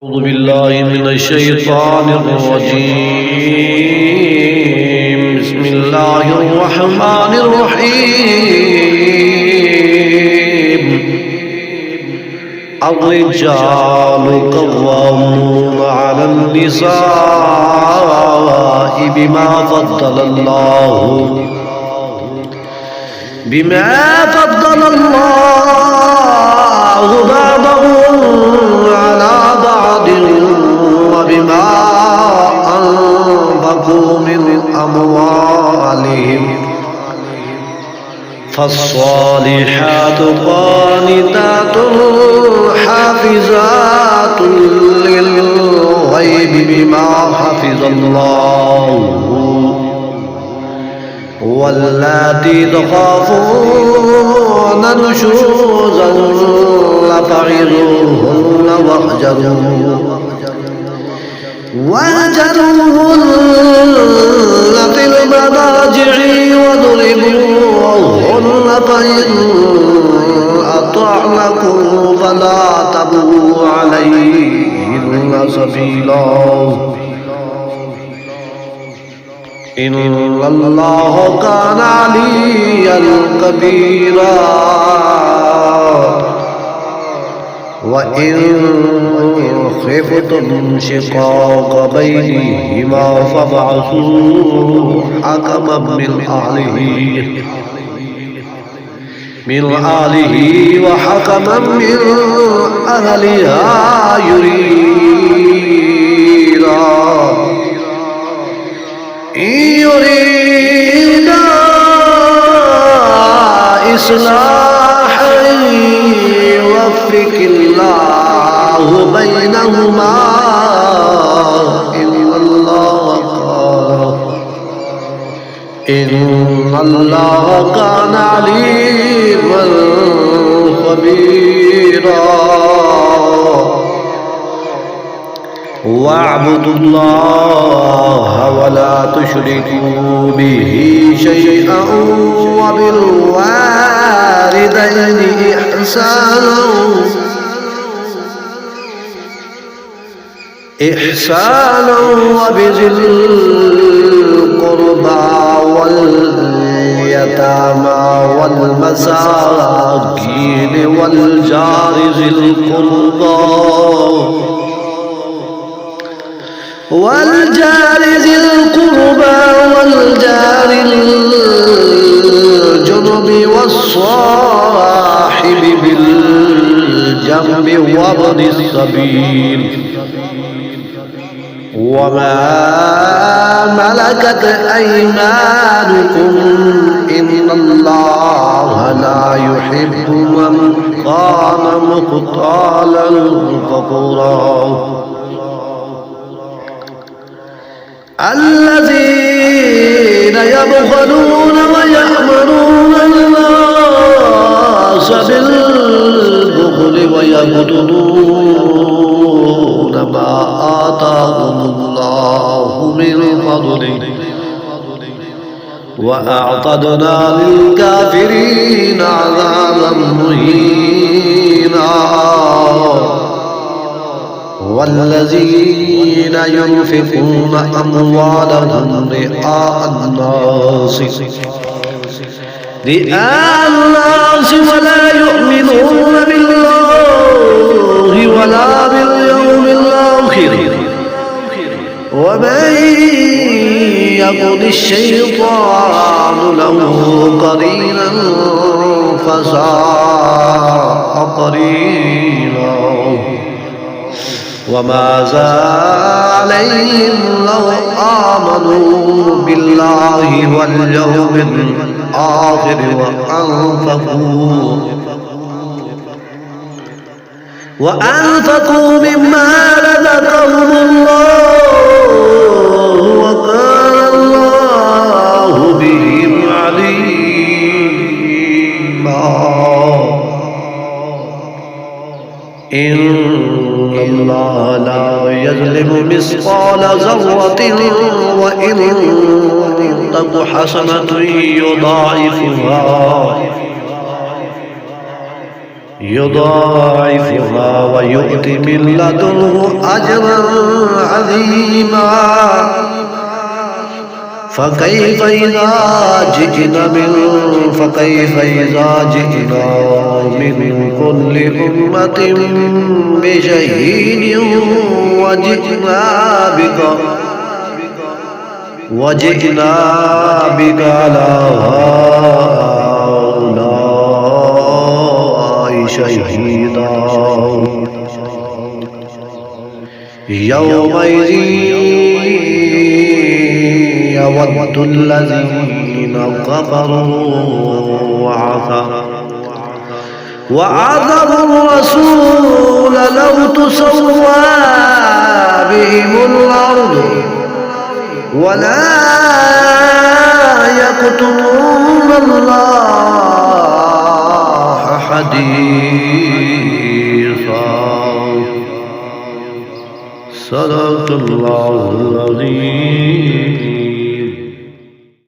أعوذ بالله من الشيطان الرجيم. بسم الله الرحمن الرحيم. الرجال قوامون على النساء بما فضل الله بعضهم على بعض وبما أنفقوا من أموالهم فالصالحات قانتات حافظات للغيب بما حفظ الله واللاتي تخافون نشوزهن فعظوهن واهجروهن في المضاجع واضربوهن فإن أطعنكم فلا تبغوا عليهن سبيلا إن الله كان عليا كبيرا وإن خفتم شقاق بينهما فابعثوا حكما من أهله وحكما من أهلها يريدا إصلاحا يوفق الله بينهما إن الله كان عليما خبيرا واعبدوا الله ولا تشركوا به شيئا وبالوالدين إحسانا وبذي القربى واليتامى والمساكين والجار ذي القربى والجار الجنب والصاحب بالجنب وابن السبيل وما ملكت أيمانكم إن الله لا يحب من كان مختالا فخورا الذين يبخلون ويأمرون الناس بالبخل ويبطلون ما آتاهم الله من فضله وأعتدنا للكافرين عذابا مهينا والذين ينفقون أموالهم رئاء الناس ولا يؤمنون بالله ولا باليوم الآخر ومن يكن الشيطان له قرينا فساء قرينا وما عليهم لو آمنوا بالله واليوم الآخر وأنفقوا مما رزقهم الله وكان الله بهم عليما إن الله لا يظلم مثقال ذرة وإن تك حسنة يضاعفها يضاعفها ويؤتي من لدنه أجرا عظيما فكيف إذا جئنا من كل أمة بشهيد وجئنا بك على هؤلاء شهيدا يومئذ يود الذين كفروا وعذروا الرسول لو تسوى بهم الأرض ولا يكتمون الله حديثا صدق الله العظيم